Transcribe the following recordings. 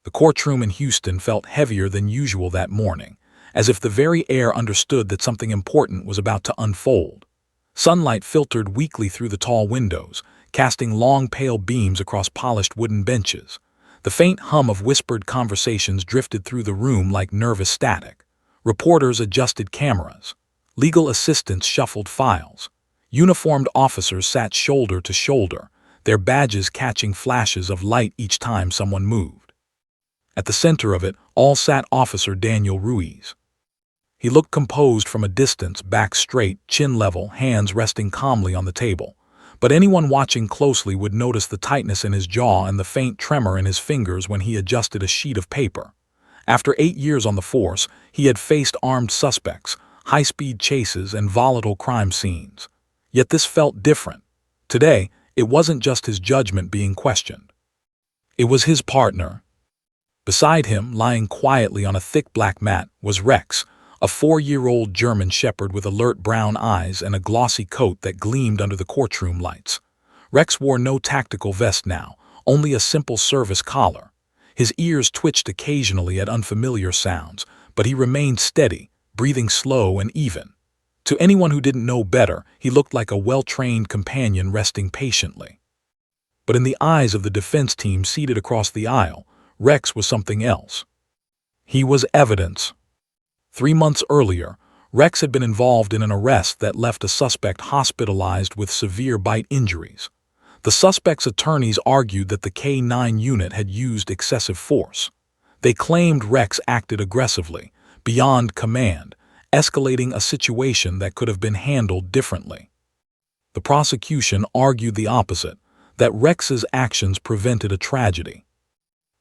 The courtroom in Houston felt heavier than usual that morning, as if the very air understood that something important was about to unfold. Sunlight filtered weakly through the tall windows, casting long pale beams across polished wooden benches. The faint hum of whispered conversations drifted through the room like nervous static. Reporters adjusted cameras. Legal assistants shuffled files. Uniformed officers sat shoulder to shoulder, their badges catching flashes of light each time someone moved. At the center of it all sat Officer Daniel Ruiz. He looked composed from a distance, back straight, chin level, hands resting calmly on the table. But anyone watching closely would notice the tightness in his jaw and the faint tremor in his fingers when he adjusted a sheet of paper. After 8 years on the force, he had faced armed suspects, high-speed chases, and volatile crime scenes. Yet this felt different. Today, it wasn't just his judgment being questioned. It was his partner. Beside him, lying quietly on a thick black mat, was Rex, a 4-year-old German shepherd with alert brown eyes and a glossy coat that gleamed under the courtroom lights. Rex wore no tactical vest now, only a simple service collar. His ears twitched occasionally at unfamiliar sounds, but he remained steady, breathing slow and even. To anyone who didn't know better, he looked like a well-trained companion resting patiently. But in the eyes of the defense team seated across the aisle, Rex was something else. He was evidence. 3 months earlier, Rex had been involved in an arrest that left a suspect hospitalized with severe bite injuries. The suspect's attorneys argued that the K-9 unit had used excessive force. They claimed Rex acted aggressively, beyond command, escalating a situation that could have been handled differently. The prosecution argued the opposite, that Rex's actions prevented a tragedy.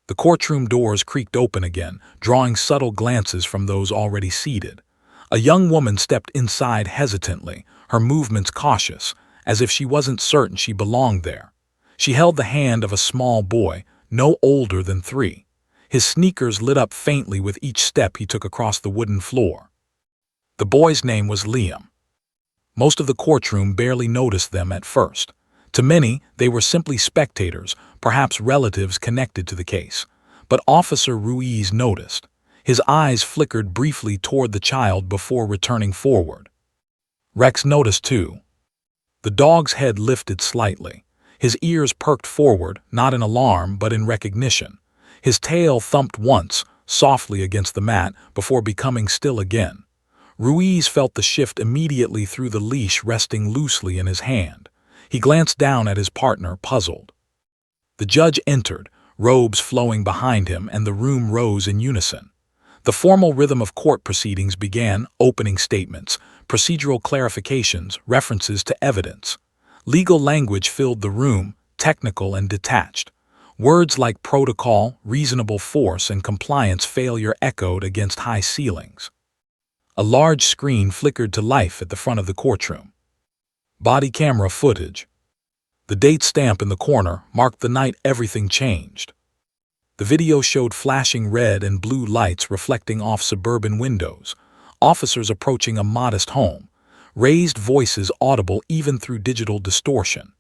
The courtroom doors creaked open again, drawing subtle glances from those already seated. A young woman stepped inside hesitantly, her movements cautious, as if she wasn't certain she belonged there. She held the hand of a small boy, no older than 3. His sneakers lit up faintly with each step he took across the wooden floor. The boy's name was Liam. Most of the courtroom barely noticed them at first. To many, they were simply spectators, perhaps relatives connected to the case. But Officer Ruiz noticed. His eyes flickered briefly toward the child before returning forward. Rex noticed too. The dog's head lifted slightly. His ears perked forward, not in alarm but in recognition. His tail thumped once, softly against the mat, before becoming still again. Ruiz felt the shift immediately through the leash resting loosely in his hand. He glanced down at his partner, puzzled. The judge entered, robes flowing behind him, and the room rose in unison. The formal rhythm of court proceedings began, opening statements, procedural clarifications, references to evidence. Legal language filled the room, technical and detached. Words like protocol, reasonable force, and compliance failure echoed against high ceilings. A large screen flickered to life at the front of the courtroom. Body camera footage. The date stamp in the corner marked the night everything changed. The video showed flashing red and blue lights reflecting off suburban windows, officers approaching a modest home, raised voices audible even through digital distortion.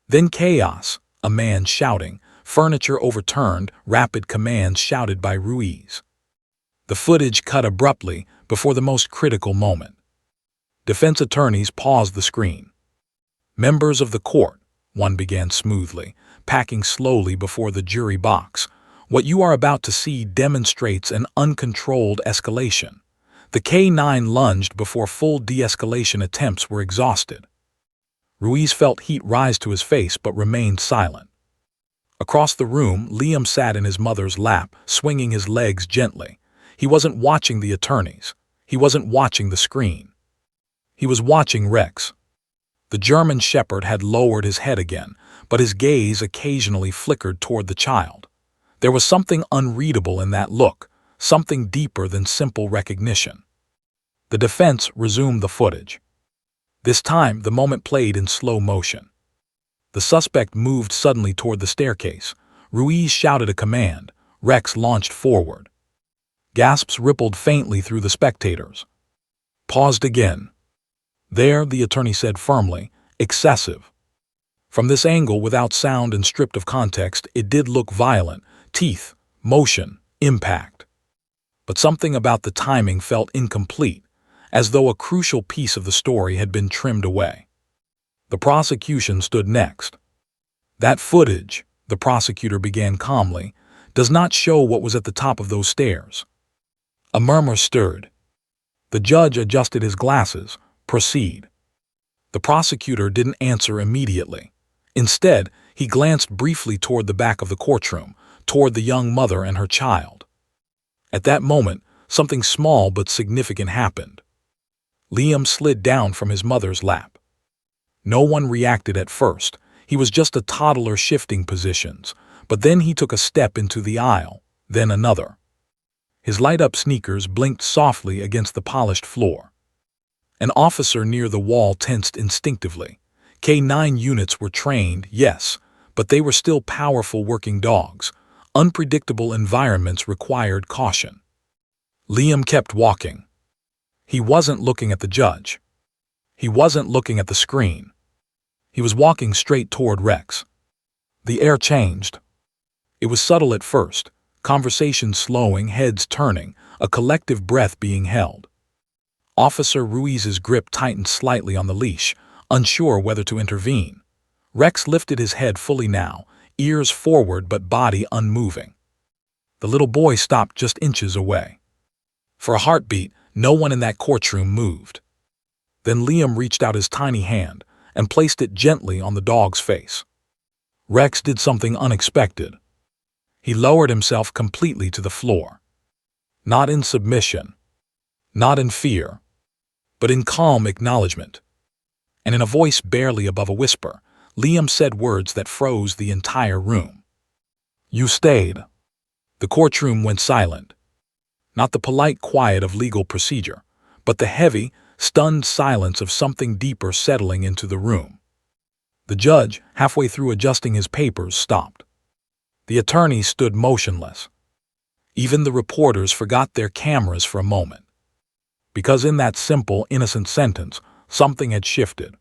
Then chaos, a man shouting, furniture overturned, rapid commands shouted by Ruiz. The footage cut abruptly before the most critical moment. Defense attorneys paused the screen. "Members of the court," one began smoothly, packing slowly before the jury box. "What you are about to see demonstrates an uncontrolled escalation." The K-9 lunged before full de-escalation attempts were exhausted. Ruiz felt heat rise to his face but remained silent. Across the room, Liam sat in his mother's lap, swinging his legs gently. He wasn't watching the attorneys. He wasn't watching the screen. He was watching Rex. The German shepherd had lowered his head again, but his gaze occasionally flickered toward the child. There was something unreadable in that look, something deeper than simple recognition. The defense resumed the footage. This time, the moment played in slow motion. The suspect moved suddenly toward the staircase. Ruiz shouted a command. Rex launched forward. Gasps rippled faintly through the spectators. Paused again. "There," the attorney said firmly, "excessive." From this angle, without sound and stripped of context, it did look violent. Teeth, motion, impact. But something about the timing felt incomplete, as though a crucial piece of the story had been trimmed away. The prosecution stood next. "That footage," the prosecutor began calmly, "does not show what was at the top of those stairs." A murmur stirred. The judge adjusted his glasses. "Proceed." The prosecutor didn't answer immediately. Instead, he glanced briefly toward the back of the courtroom, toward the young mother and her child. At that moment, something small but significant happened. Liam slid down from his mother's lap. No one reacted at first. He was just a toddler shifting positions, but then he took a step into the aisle, then another. His light-up sneakers blinked softly against the polished floor. An officer near the wall tensed instinctively. K-9 units were trained, yes, but they were still powerful working dogs. Unpredictable environments required caution. Liam kept walking. He wasn't looking at the judge. He wasn't looking at the screen. He was walking straight toward Rex. The air changed. It was subtle at first, conversation slowing, heads turning, a collective breath being held. Officer Ruiz's grip tightened slightly on the leash, unsure whether to intervene. Rex lifted his head fully now, ears forward but body unmoving. The little boy stopped just inches away. For a heartbeat, no one in that courtroom moved. Then Liam reached out his tiny hand and placed it gently on the dog's face. Rex did something unexpected. He lowered himself completely to the floor. Not in submission, not in fear, but in calm acknowledgement. And in a voice barely above a whisper, Liam said words that froze the entire room. "You stayed." The courtroom went silent. Not the polite quiet of legal procedure, but the heavy, stunned silence of something deeper settling into the room. The judge, halfway through adjusting his papers, stopped. The attorney stood motionless. Even the reporters forgot their cameras for a moment. Because in that simple, innocent sentence, something had shifted.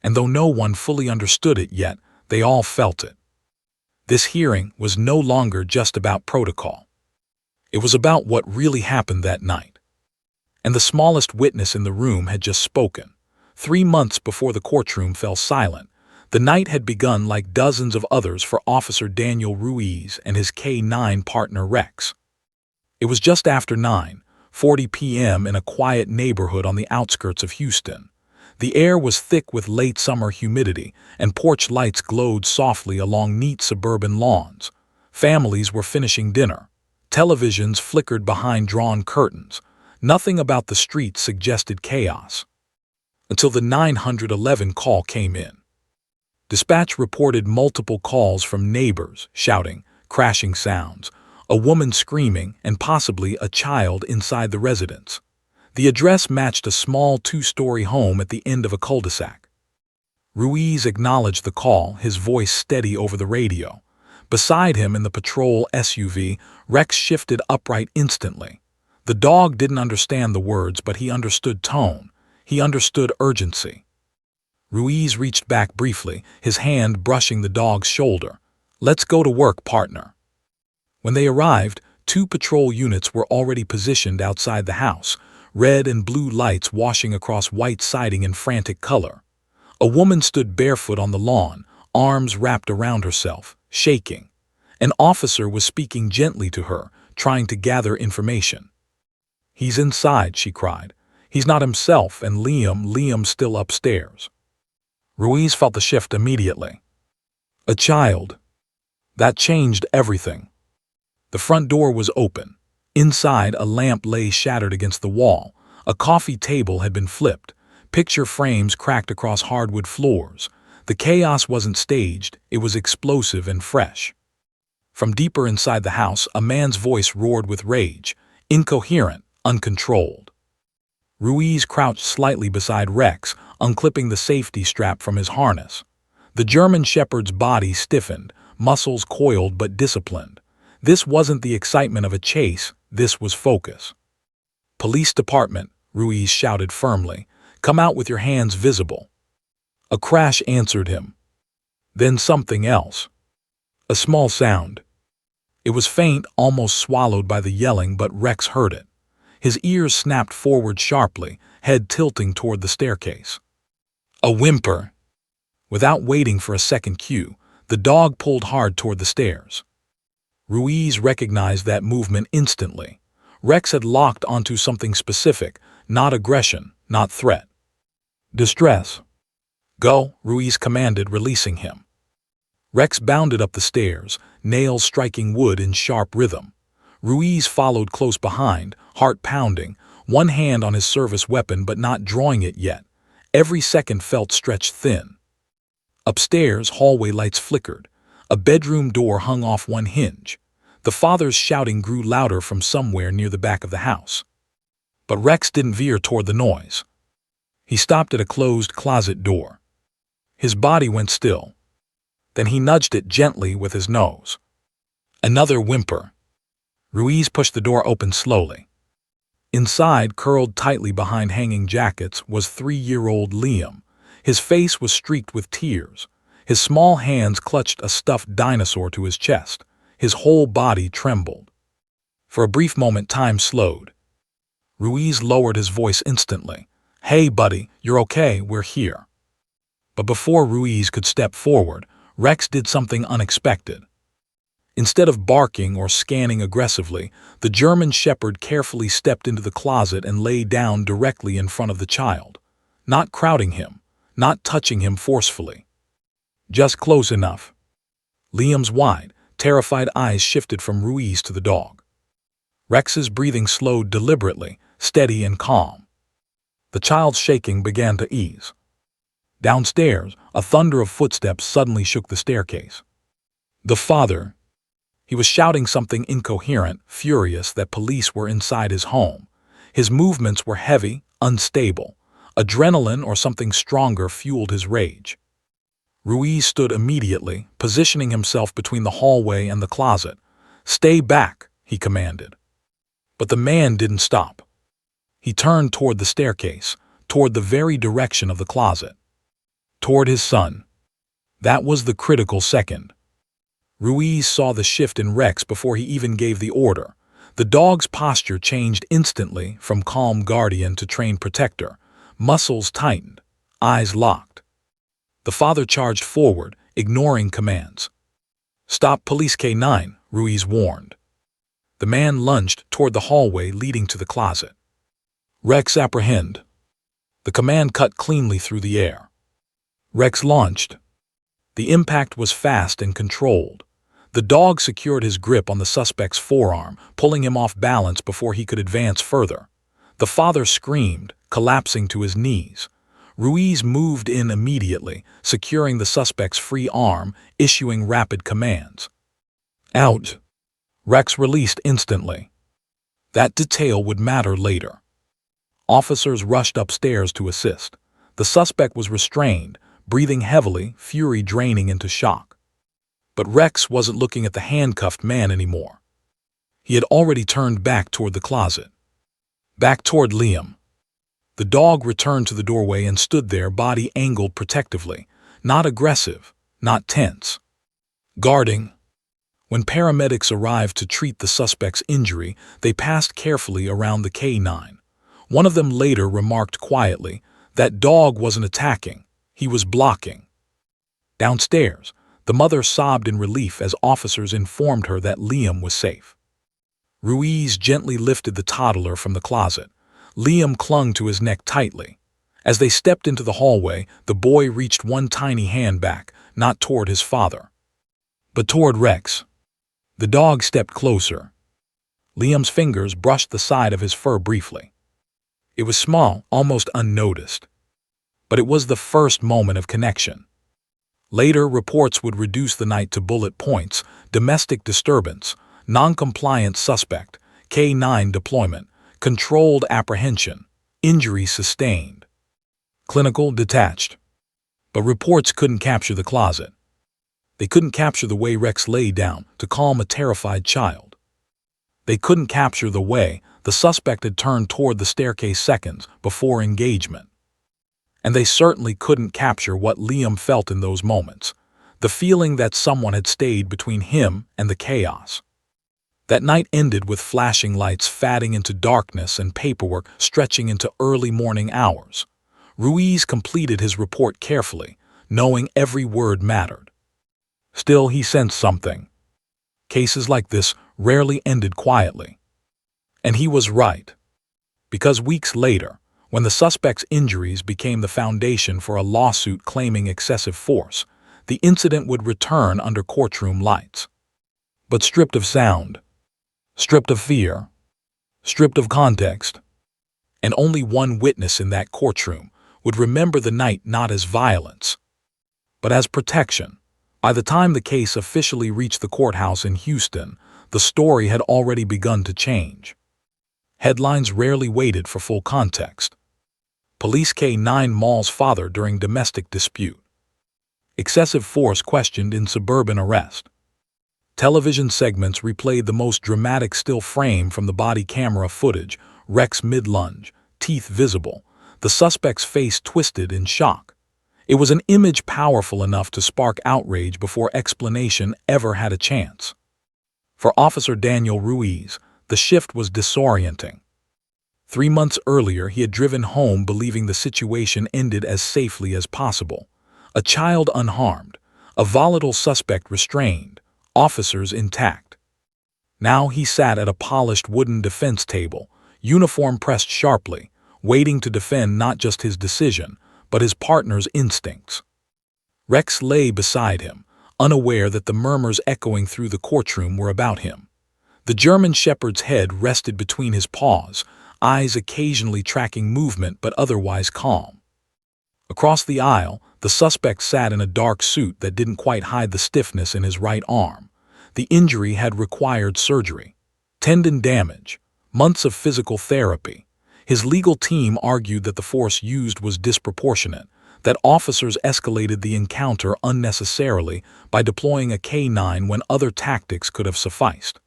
And though no one fully understood it yet, they all felt it. This hearing was no longer just about protocol. It was about what really happened that night. And the smallest witness in the room had just spoken. 3 months before the courtroom fell silent, the night had begun like dozens of others for Officer Daniel Ruiz and his K-9 partner Rex. It was just after 9:40 p.m. in a quiet neighborhood on the outskirts of Houston. The air was thick with late summer humidity, and porch lights glowed softly along neat suburban lawns. Families were finishing dinner. Televisions flickered behind drawn curtains. Nothing about the street suggested chaos. Until the 911 call came in. Dispatch reported multiple calls from neighbors, shouting, crashing sounds, a woman screaming, and possibly a child inside the residence. The address matched a small 2-story home at the end of a cul-de-sac. Ruiz acknowledged the call, his voice steady over the radio. Beside him in the patrol SUV, Rex shifted upright instantly. The dog didn't understand the words, but he understood tone. He understood urgency. Ruiz reached back briefly, his hand brushing the dog's shoulder. "Let's go to work, partner." When they arrived, 2 patrol units were already positioned outside the house, red and blue lights washing across white siding in frantic color. A woman stood barefoot on the lawn, arms wrapped around herself, shaking. An officer was speaking gently to her, trying to gather information. "He's inside," she cried. "He's not himself, and Liam's still upstairs." Ruiz felt the shift immediately. A child. That changed everything. The front door was open. Inside, a lamp lay shattered against the wall. A coffee table had been flipped. Picture frames cracked across hardwood floors. The chaos wasn't staged, it was explosive and fresh. From deeper inside the house, a man's voice roared with rage, incoherent, uncontrolled. Ruiz crouched slightly beside Rex, unclipping the safety strap from his harness. The German shepherd's body stiffened, muscles coiled but disciplined. This wasn't the excitement of a chase, this was focus. "Police department," Ruiz shouted firmly. "Come out with your hands visible." A crash answered him. Then something else. A small sound. It was faint, almost swallowed by the yelling, but Rex heard it. His ears snapped forward sharply, head tilting toward the staircase. A whimper. Without waiting for a second cue, the dog pulled hard toward the stairs. Ruiz recognized that movement instantly. Rex had locked onto something specific, not aggression, not threat. Distress. Go, Ruiz commanded, releasing him. Rex bounded up the stairs, nails striking wood in sharp rhythm. Ruiz followed close behind, heart pounding, one hand on his service weapon but not drawing it yet. Every second felt stretched thin. Upstairs, hallway lights flickered. A bedroom door hung off one hinge. The father's shouting grew louder from somewhere near the back of the house. But Rex didn't veer toward the noise. He stopped at a closed closet door. His body went still. Then he nudged it gently with his nose. Another whimper. Ruiz pushed the door open slowly. Inside, curled tightly behind hanging jackets, was 3-year-old Liam. His face was streaked with tears. His small hands clutched a stuffed dinosaur to his chest. His whole body trembled. For a brief moment, time slowed. Ruiz lowered his voice instantly. "Hey, buddy, you're okay, we're here." But before Ruiz could step forward, Rex did something unexpected. Instead of barking or scanning aggressively, the German Shepherd carefully stepped into the closet and lay down directly in front of the child, not crowding him, not touching him forcefully. Just close enough. Liam's wide, terrified eyes shifted from Ruiz to the dog. Rex's breathing slowed deliberately, steady and calm. The child's shaking began to ease. Downstairs, a thunder of footsteps suddenly shook the staircase. The father. He was shouting something incoherent, furious that police were inside his home. His movements were heavy, unstable. Adrenaline or something stronger fueled his rage. Ruiz stood immediately, positioning himself between the hallway and the closet. "Stay back," he commanded. But the man didn't stop. He turned toward the staircase, toward the very direction of the closet. Toward his son. That was the critical second. Ruiz saw the shift in Rex before he even gave the order. The dog's posture changed instantly from calm guardian to trained protector. Muscles tightened, eyes locked. The father charged forward, ignoring commands. "Stop, Police K9, Ruiz warned. The man lunged toward the hallway leading to the closet. "Rex, apprehend." The command cut cleanly through the air. Rex launched. The impact was fast and controlled. The dog secured his grip on the suspect's forearm, pulling him off balance before he could advance further. The father screamed, collapsing to his knees. Ruiz moved in immediately, securing the suspect's free arm, issuing rapid commands. "Out." Rex released instantly. That detail would matter later. Officers rushed upstairs to assist. The suspect was restrained, breathing heavily, fury draining into shock. But Rex wasn't looking at the handcuffed man anymore. He had already turned back toward the closet. Back toward Liam. The dog returned to the doorway and stood there, body angled protectively, not aggressive, not tense. Guarding. When paramedics arrived to treat the suspect's injury, they passed carefully around the K9. One of them later remarked quietly, "That dog wasn't attacking, he was blocking." Downstairs, the mother sobbed in relief as officers informed her that Liam was safe. Ruiz gently lifted the toddler from the closet. Liam clung to his neck tightly. As they stepped into the hallway, the boy reached one tiny hand back, not toward his father, but toward Rex. The dog stepped closer. Liam's fingers brushed the side of his fur briefly. It was small, almost unnoticed. But it was the first moment of connection. Later, reports would reduce the night to bullet points: domestic disturbance, non-compliant suspect, K9 deployment, controlled apprehension, injury sustained. Clinical detached. But reports couldn't capture the closet. They couldn't capture the way Rex lay down to calm a terrified child. They couldn't capture the way the suspect had turned toward the staircase seconds before engagement. And they certainly couldn't capture what Liam felt in those moments, the feeling that someone had stayed between him and the chaos. That night ended with flashing lights fading into darkness and paperwork stretching into early morning hours. Ruiz completed his report carefully, knowing every word mattered. Still, he sensed something. Cases like this rarely ended quietly. And he was right. Because weeks later, when the suspect's injuries became the foundation for a lawsuit claiming excessive force, the incident would return under courtroom lights. But stripped of sound, stripped of fear, stripped of context. And only one witness in that courtroom would remember the night not as violence, but as protection. By the time the case officially reached the courthouse in Houston, the story had already begun to change. Headlines rarely waited for full context. Police K-9 mauls father during domestic dispute. Excessive force questioned in suburban arrest. Television segments replayed the most dramatic still frame from the body camera footage, Rex mid-lunge, teeth visible, the suspect's face twisted in shock. It was an image powerful enough to spark outrage before explanation ever had a chance. For Officer Daniel Ruiz, the shift was disorienting. 3 months earlier, he had driven home believing the situation ended as safely as possible. A child unharmed, a volatile suspect restrained, officers intact. Now he sat at a polished wooden defense table, uniform pressed sharply, waiting to defend not just his decision, but his partner's instincts. Rex lay beside him, unaware that the murmurs echoing through the courtroom were about him. The German shepherd's head rested between his paws, eyes occasionally tracking movement but otherwise calm. Across the aisle, the suspect sat in a dark suit that didn't quite hide the stiffness in his right arm. The injury had required surgery, tendon damage, months of physical therapy. His legal team argued that the force used was disproportionate, that officers escalated the encounter unnecessarily by deploying a K-9 when other tactics could have sufficed.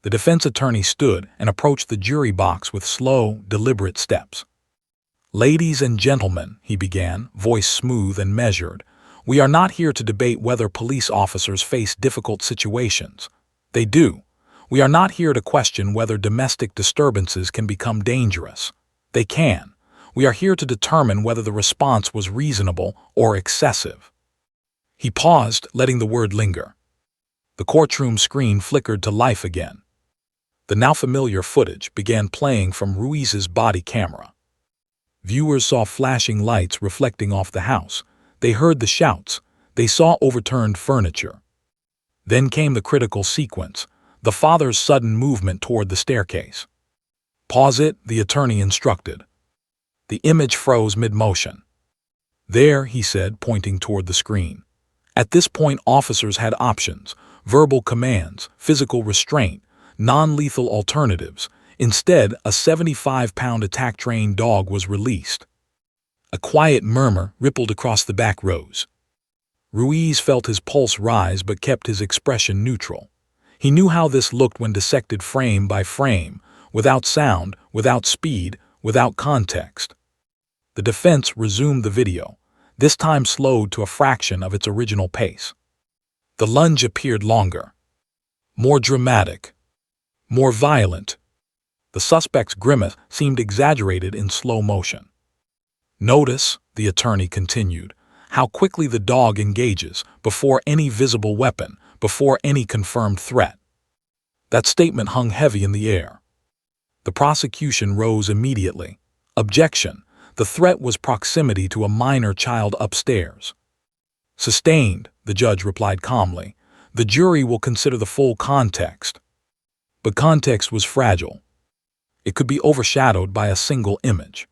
The defense attorney stood and approached the jury box with slow, deliberate steps. "Ladies and gentlemen," he began, voice smooth and measured, "we are not here to debate whether police officers face difficult situations. They do. We are not here to question whether domestic disturbances can become dangerous. They can. We are here to determine whether the response was reasonable or excessive." He paused, letting the word linger. The courtroom screen flickered to life again. The now familiar footage began playing from Ruiz's body camera. Viewers saw flashing lights reflecting off the house. They heard the shouts. They saw overturned furniture. Then came the critical sequence, the father's sudden movement toward the staircase. "Pause it," the attorney instructed. The image froze mid-motion. "There," he said, pointing toward the screen. At this point, officers had options: verbal commands, physical restraint, non-lethal alternatives. Instead, a 75-pound attack-trained dog was released. A quiet murmur rippled across the back rows. Ruiz felt his pulse rise but kept his expression neutral. He knew how this looked when dissected frame by frame, without sound, without speed, without context. The defense resumed the video, this time slowed to a fraction of its original pace. The lunge appeared longer, more dramatic, more violent. The suspect's grimace seemed exaggerated in slow motion. "Notice," the attorney continued, "how quickly the dog engages, before any visible weapon, before any confirmed threat." That statement hung heavy in the air. The prosecution rose immediately. "Objection. The threat was proximity to a minor child upstairs." "Sustained," the judge replied calmly. "The jury will consider the full context." But context was fragile. It could be overshadowed by a single image.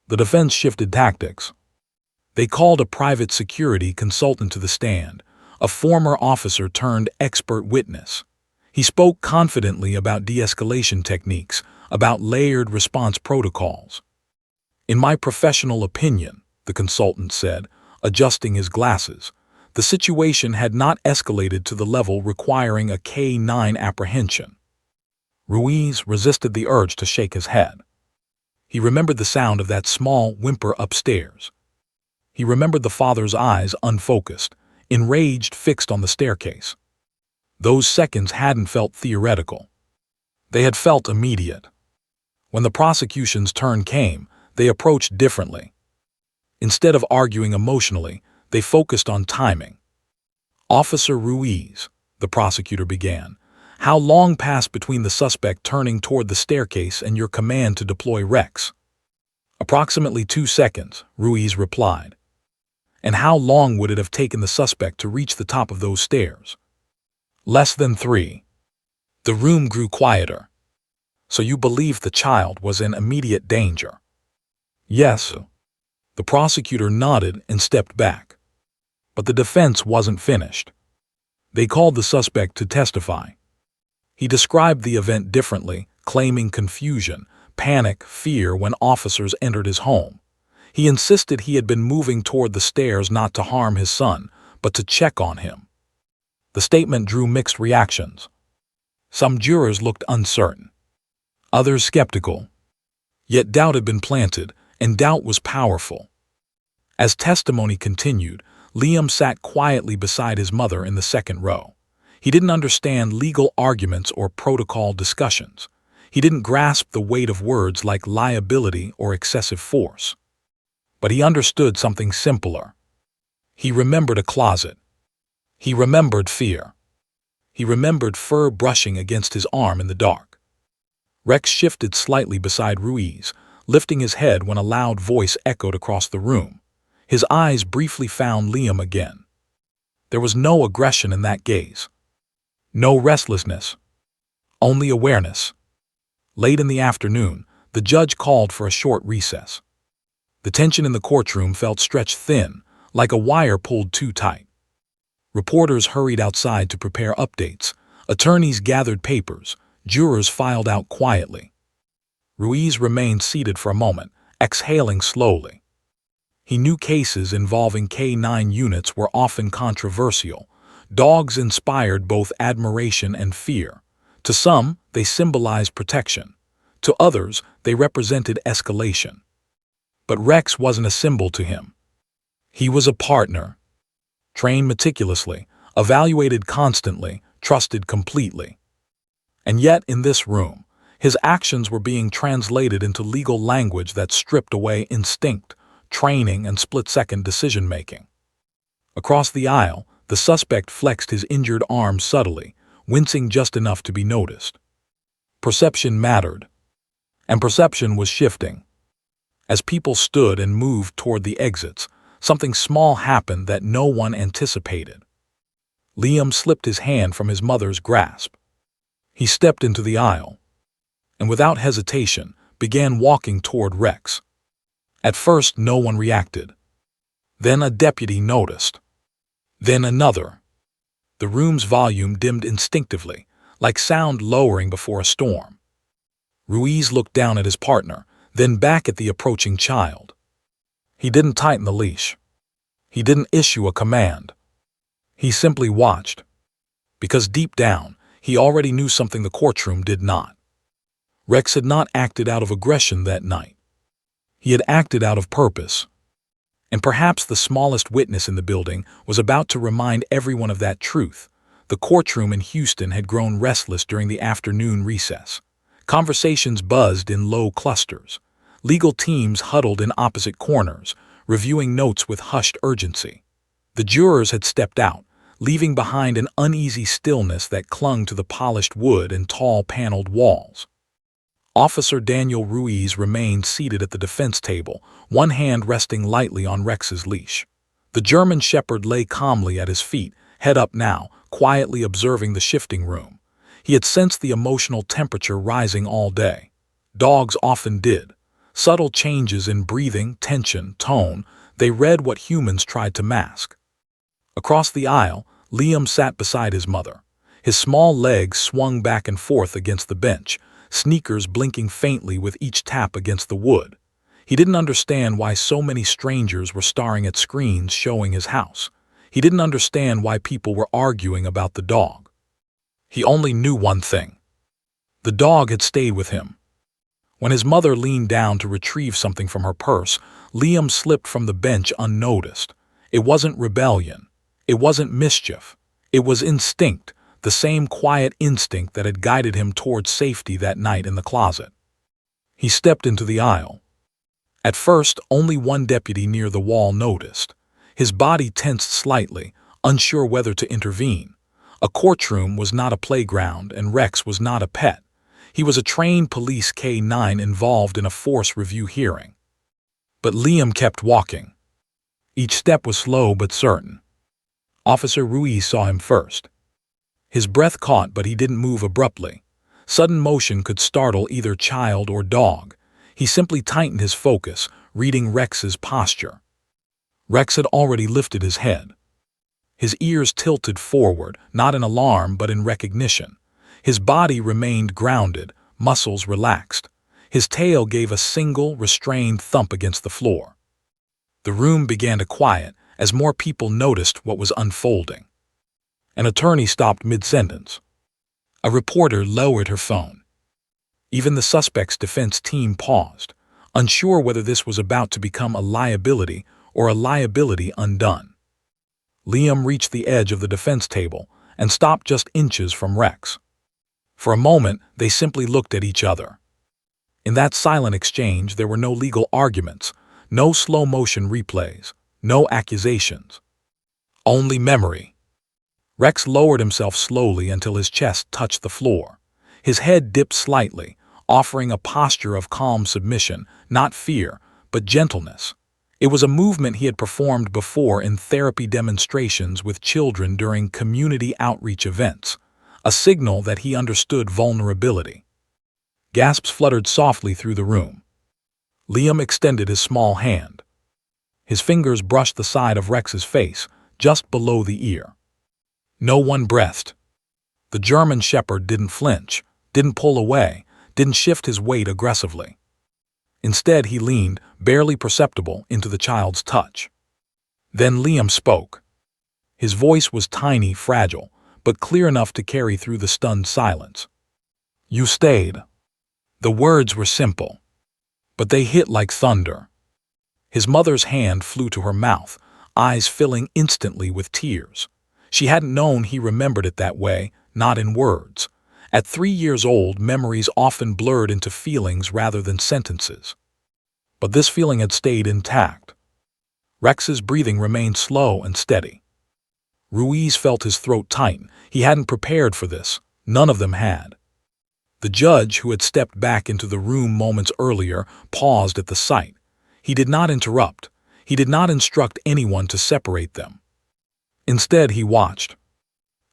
The defense shifted tactics. They called a private security consultant to the stand, a former officer turned expert witness. He spoke confidently about de-escalation techniques, about layered response protocols. "In my professional opinion," the consultant said, adjusting his glasses, the situation had not escalated to the level requiring a K-9 apprehension. Ruiz resisted the urge to shake his head. He remembered the sound of that small whimper upstairs. He remembered the father's eyes unfocused, enraged, fixed on the staircase. Those seconds hadn't felt theoretical. They had felt immediate. When the prosecution's turn came, they approached differently. Instead of arguing emotionally, they focused on timing. "Officer Ruiz," the prosecutor began, "how long passed between the suspect turning toward the staircase and your command to deploy Rex?" "Approximately 2 seconds," Ruiz replied. "And how long would it have taken the suspect to reach the top of those stairs?" "Less than 3. The room grew quieter. "So you believe the child was in immediate danger?" "Yes." The prosecutor nodded and stepped back. But the defense wasn't finished. They called the suspect to testify. He described the event differently, claiming confusion, panic, fear when officers entered his home. He insisted he had been moving toward the stairs not to harm his son, but to check on him. The statement drew mixed reactions. Some jurors looked uncertain, others skeptical. Yet doubt had been planted, and doubt was powerful. As testimony continued, Liam sat quietly beside his mother in the second row. He didn't understand legal arguments or protocol discussions. He didn't grasp the weight of words like liability or excessive force. But he understood something simpler. He remembered a closet. He remembered fear. He remembered fur brushing against his arm in the dark. Rex shifted slightly beside Ruiz, lifting his head when a loud voice echoed across the room. His eyes briefly found Liam again. There was no aggression in that gaze. No restlessness. Only awareness. Late in the afternoon, the judge called for a short recess. The tension in the courtroom felt stretched thin, like a wire pulled too tight. Reporters hurried outside to prepare updates. Attorneys gathered papers. Jurors filed out quietly. Ruiz remained seated for a moment, exhaling slowly. He knew cases involving K-9 units were often controversial. Dogs inspired both admiration and fear. To some, they symbolized protection. To others, they represented escalation. But Rex wasn't a symbol to him. He was a partner. Trained meticulously, evaluated constantly, trusted completely. And yet, in this room, his actions were being translated into legal language that stripped away instinct, training, and split-second decision-making. Across the aisle, the suspect flexed his injured arm subtly, wincing just enough to be noticed. Perception mattered. And perception was shifting. As people stood and moved toward the exits, something small happened that no one anticipated. Liam slipped his hand from his mother's grasp. He stepped into the aisle, and without hesitation, began walking toward Rex. At first, no one reacted. Then a deputy noticed. Then another. The room's volume dimmed instinctively, like sound lowering before a storm. Ruiz looked down at his partner, then back at the approaching child. He didn't tighten the leash. He didn't issue a command. He simply watched. Because deep down, he already knew something the courtroom did not. Rex had not acted out of aggression that night. He had acted out of purpose. And perhaps the smallest witness in the building was about to remind everyone of that truth. The courtroom in Houston had grown restless during the afternoon recess. Conversations buzzed in low clusters. Legal teams huddled in opposite corners, reviewing notes with hushed urgency. The jurors had stepped out, leaving behind an uneasy stillness that clung to the polished wood and tall paneled walls. Officer Daniel Ruiz remained seated at the defense table, one hand resting lightly on Rex's leash. The German shepherd lay calmly at his feet, head up now, quietly observing the shifting room. He had sensed the emotional temperature rising all day. Dogs often did. Subtle changes in breathing, tension, tone, they read what humans tried to mask. Across the aisle, Liam sat beside his mother. His small legs swung back and forth against the bench, sneakers blinking faintly with each tap against the wood. He didn't understand why so many strangers were staring at screens showing his house. He didn't understand why people were arguing about the dog. He only knew one thing. The dog had stayed with him. When his mother leaned down to retrieve something from her purse, Liam slipped from the bench unnoticed. It wasn't rebellion. It wasn't mischief. It was instinct, the same quiet instinct that had guided him towards safety that night in the closet. He stepped into the aisle. At first, only one deputy near the wall noticed. His body tensed slightly, unsure whether to intervene. A courtroom was not a playground, and Rex was not a pet. He was a trained police K-9 involved in a force review hearing. But Liam kept walking. Each step was slow but certain. Officer Ruiz saw him first. His breath caught, but he didn't move abruptly. Sudden motion could startle either child or dog. He simply tightened his focus, reading Rex's posture. Rex had already lifted his head. His ears tilted forward, not in alarm but in recognition. His body remained grounded, muscles relaxed. His tail gave a single, restrained thump against the floor. The room began to quiet as more people noticed what was unfolding. An attorney stopped mid-sentence. A reporter lowered her phone. Even the suspect's defense team paused, unsure whether this was about to become a liability or a liability undone. Liam reached the edge of the defense table and stopped just inches from Rex. For a moment, they simply looked at each other. In that silent exchange, there were no legal arguments, no slow-motion replays, no accusations. Only memory. Rex lowered himself slowly until his chest touched the floor. His head dipped slightly, offering a posture of calm submission, not fear, but gentleness. It was a movement he had performed before in therapy demonstrations with children during community outreach events, a signal that he understood vulnerability. Gasps fluttered softly through the room. Liam extended his small hand. His fingers brushed the side of Rex's face, just below the ear. No one breathed. The German shepherd didn't flinch, didn't pull away, didn't shift his weight aggressively. Instead, he leaned, barely perceptible, into the child's touch. Then Liam spoke. His voice was tiny, fragile, but clear enough to carry through the stunned silence. "You stayed." The words were simple, but they hit like thunder. His mother's hand flew to her mouth, eyes filling instantly with tears. She hadn't known he remembered it that way, not in words. At 3 years old, memories often blurred into feelings rather than sentences. But this feeling had stayed intact. Rex's breathing remained slow and steady. Ruiz felt his throat tighten. He hadn't prepared for this. None of them had. The judge, who had stepped back into the room moments earlier, paused at the sight. He did not interrupt. He did not instruct anyone to separate them. Instead, he watched.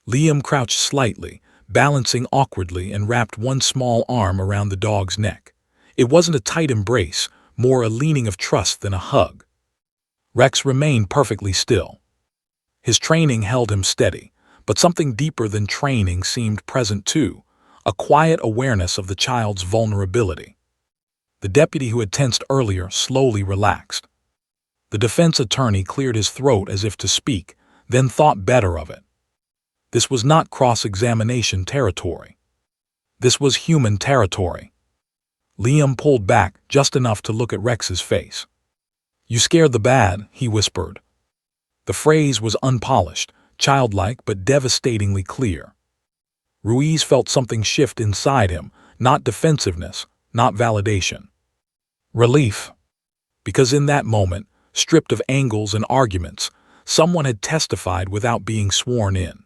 Liam crouched slightly, balancing awkwardly, and wrapped one small arm around the dog's neck. It wasn't a tight embrace, more a leaning of trust than a hug. Rex remained perfectly still. His training held him steady, but something deeper than training seemed present too, a quiet awareness of the child's vulnerability. The deputy who had tensed earlier slowly relaxed. The defense attorney cleared his throat as if to speak, then thought better of it. This was not cross-examination territory. This was human territory. Liam pulled back just enough to look at Rex's face. "You scared the bad," he whispered. The phrase was unpolished, childlike but devastatingly clear. Ruiz felt something shift inside him, not defensiveness, not validation. Relief. Because in that moment, stripped of angles and arguments, someone had testified without being sworn in.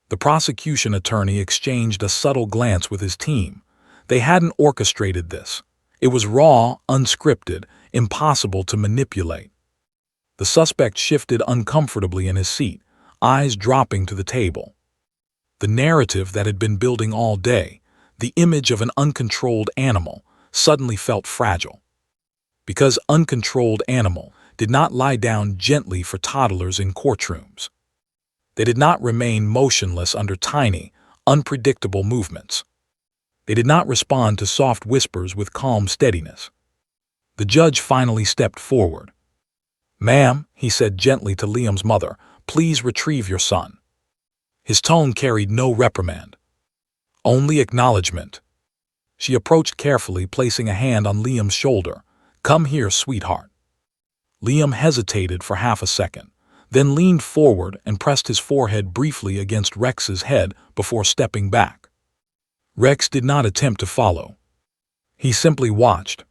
The prosecution attorney exchanged a subtle glance with his team. They hadn't orchestrated this. It was raw, unscripted, impossible to manipulate. The suspect shifted uncomfortably in his seat, eyes dropping to the table. The narrative that had been building all day, the image of an uncontrolled animal, suddenly felt fragile. Because uncontrolled animal did not lie down gently for toddlers in courtrooms. They did not remain motionless under tiny, unpredictable movements. They did not respond to soft whispers with calm steadiness. The judge finally stepped forward. "Ma'am," he said gently to Liam's mother, "please retrieve your son." His tone carried no reprimand, only acknowledgement. She approached carefully, placing a hand on Liam's shoulder. "Come here, sweetheart." Liam hesitated for half a second. then leaned forward and pressed his forehead briefly against Rex's head before stepping back. Rex did not attempt to follow. He simply watched.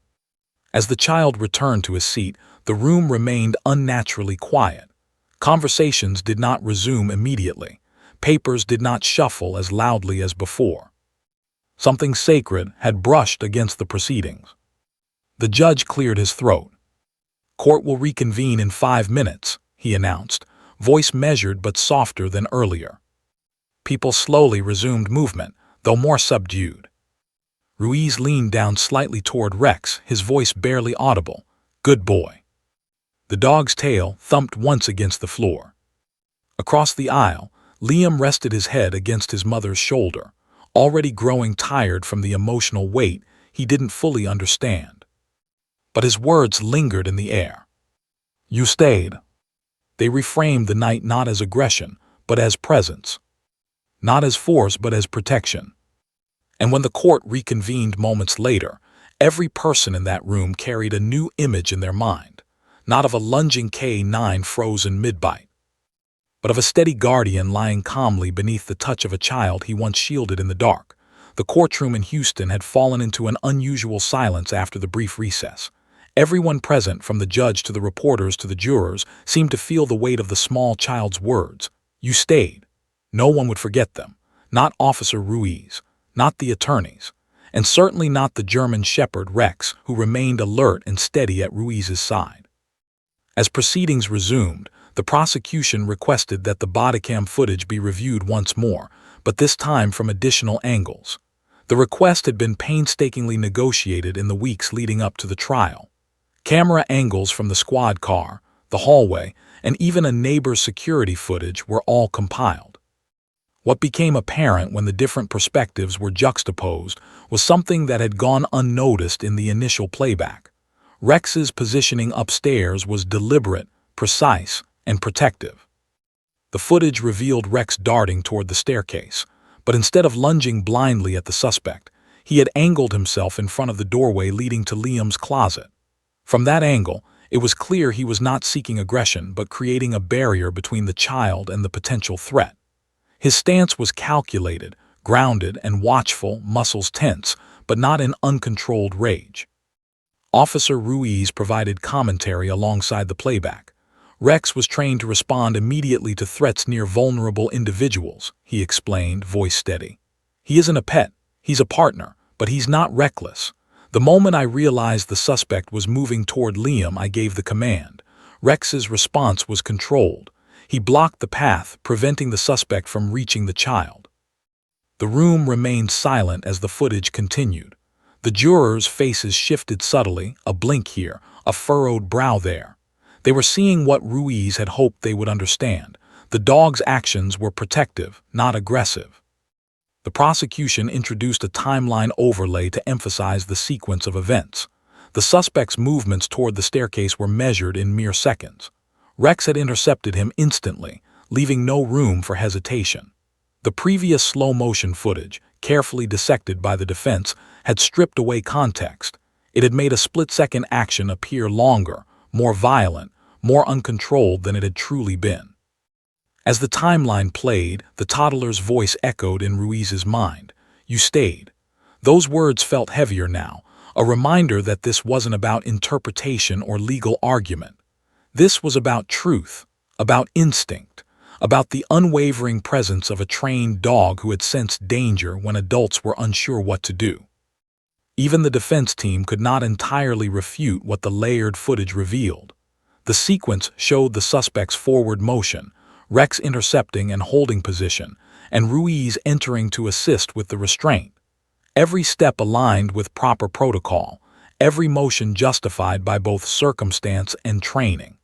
As the child returned to his seat, the room remained unnaturally quiet. Conversations did not resume immediately. Papers did not shuffle as loudly as before. Something sacred had brushed against the proceedings. The judge cleared his throat. "Court will reconvene in 5 minutes," he announced, voice measured but softer than earlier. People slowly resumed movement, though more subdued. Ruiz leaned down slightly toward Rex, his voice barely audible. "Good boy." The dog's tail thumped once against the floor. Across the aisle, Liam rested his head against his mother's shoulder, already growing tired from the emotional weight he didn't fully understand. But his words lingered in the air. "You stayed." They reframed the night not as aggression, but as presence. Not as force, but as protection. And when the court reconvened moments later, every person in that room carried a new image in their mind, not of a lunging K9 frozen mid-bite, but of a steady guardian lying calmly beneath the touch of a child he once shielded in the dark. The courtroom in Houston had fallen into an unusual silence after the brief recess. Everyone present, from the judge to the reporters to the jurors, seemed to feel the weight of the small child's words. "You stayed." No one would forget them. Not Officer Ruiz, not the attorneys, and certainly not the German shepherd Rex, who remained alert and steady at Ruiz's side. As proceedings resumed, the prosecution requested that the bodycam footage be reviewed once more, but this time from additional angles. The request had been painstakingly negotiated in the weeks leading up to the trial. Camera angles from the squad car, the hallway, and even a neighbor's security footage were all compiled. What became apparent when the different perspectives were juxtaposed was something that had gone unnoticed in the initial playback. Rex's positioning upstairs was deliberate, precise, and protective. The footage revealed Rex darting toward the staircase, but instead of lunging blindly at the suspect, he had angled himself in front of the doorway leading to Liam's closet. From that angle, it was clear he was not seeking aggression but creating a barrier between the child and the potential threat. His stance was calculated, grounded, and watchful, muscles tense, but not in uncontrolled rage. Officer Ruiz provided commentary alongside the playback. Rex was trained to respond immediately to threats near vulnerable individuals, he explained, voice steady. He isn't a pet, he's a partner, but he's not reckless. The moment I realized the suspect was moving toward Liam, I gave the command. Rex's response was controlled. He blocked the path, preventing the suspect from reaching the child. The room remained silent as the footage continued. The jurors' faces shifted subtly, a blink here, a furrowed brow there. They were seeing what Ruiz had hoped they would understand. The dog's actions were protective, not aggressive. The prosecution introduced a timeline overlay to emphasize the sequence of events. The suspect's movements toward the staircase were measured in mere seconds. Rex had intercepted him instantly, leaving no room for hesitation. The previous slow-motion footage, carefully dissected by the defense, had stripped away context. It had made a split-second action appear longer, more violent, more uncontrolled than it had truly been. As the timeline played, the toddler's voice echoed in Ruiz's mind. "You stayed." Those words felt heavier now, a reminder that this wasn't about interpretation or legal argument. This was about truth, about instinct, about the unwavering presence of a trained dog who had sensed danger when adults were unsure what to do. Even the defense team could not entirely refute what the layered footage revealed. The sequence showed the suspect's forward motion, Rex intercepting and holding position, and Ruiz entering to assist with the restraint. Every step aligned with proper protocol, every motion justified by both circumstance and training.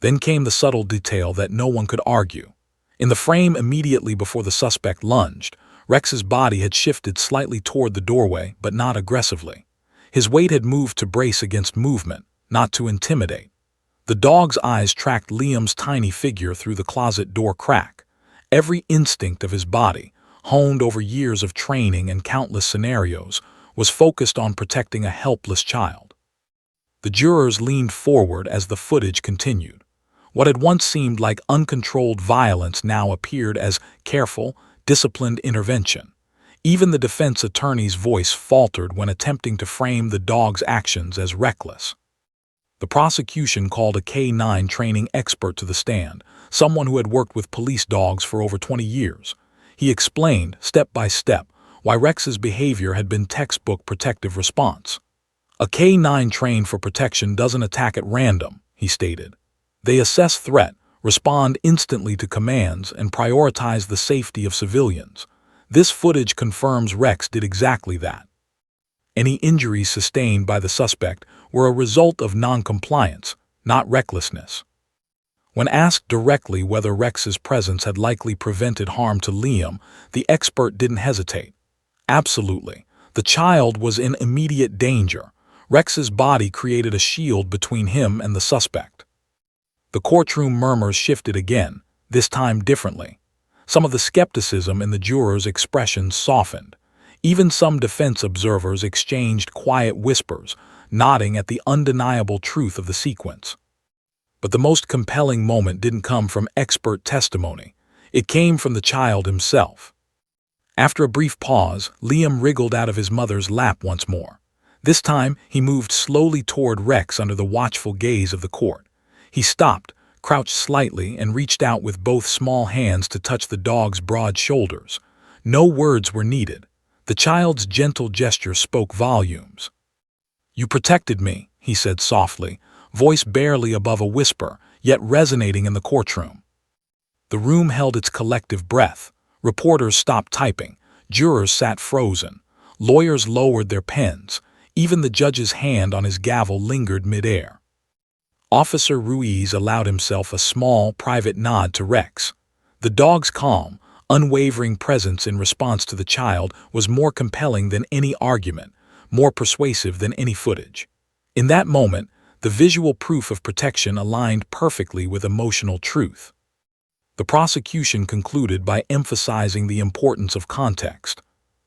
Then came the subtle detail that no one could argue. In the frame immediately before the suspect lunged, Rex's body had shifted slightly toward the doorway, but not aggressively. His weight had moved to brace against movement, not to intimidate. The dog's eyes tracked Liam's tiny figure through the closet door crack. Every instinct of his body, honed over years of training and countless scenarios, was focused on protecting a helpless child. The jurors leaned forward as the footage continued. What had once seemed like uncontrolled violence now appeared as careful, disciplined intervention. Even the defense attorney's voice faltered when attempting to frame the dog's actions as reckless. The prosecution called a K-9 training expert to the stand, someone who had worked with police dogs for over 20 years. He explained, step by step, why Rex's behavior had been textbook protective response. A K-9 trained for protection doesn't attack at random, he stated. They assess threat, respond instantly to commands, and prioritize the safety of civilians. This footage confirms Rex did exactly that. Any injuries sustained by the suspect were a result of non-compliance, not recklessness. When asked directly whether Rex's presence had likely prevented harm to Liam, the expert didn't hesitate. Absolutely. The child was in immediate danger. Rex's body created a shield between him and the suspect. The courtroom murmurs shifted again, this time differently. Some of the skepticism in the jurors' expressions softened. Even some defense observers exchanged quiet whispers, nodding at the undeniable truth of the sequence. But the most compelling moment didn't come from expert testimony. It came from the child himself. After a brief pause, Liam wriggled out of his mother's lap once more. This time, he moved slowly toward Rex under the watchful gaze of the court. He stopped, crouched slightly, and reached out with both small hands to touch the dog's broad shoulders. No words were needed. The child's gentle gesture spoke volumes. "You protected me," he said softly, voice barely above a whisper, yet resonating in the courtroom. The room held its collective breath. Reporters stopped typing. Jurors sat frozen. Lawyers lowered their pens. Even the judge's hand on his gavel lingered midair. Officer Ruiz allowed himself a small, private nod to Rex. The dog's calm, unwavering presence in response to the child was more compelling than any argument, more persuasive than any footage. In that moment, the visual proof of protection aligned perfectly with emotional truth. The prosecution concluded by emphasizing the importance of context.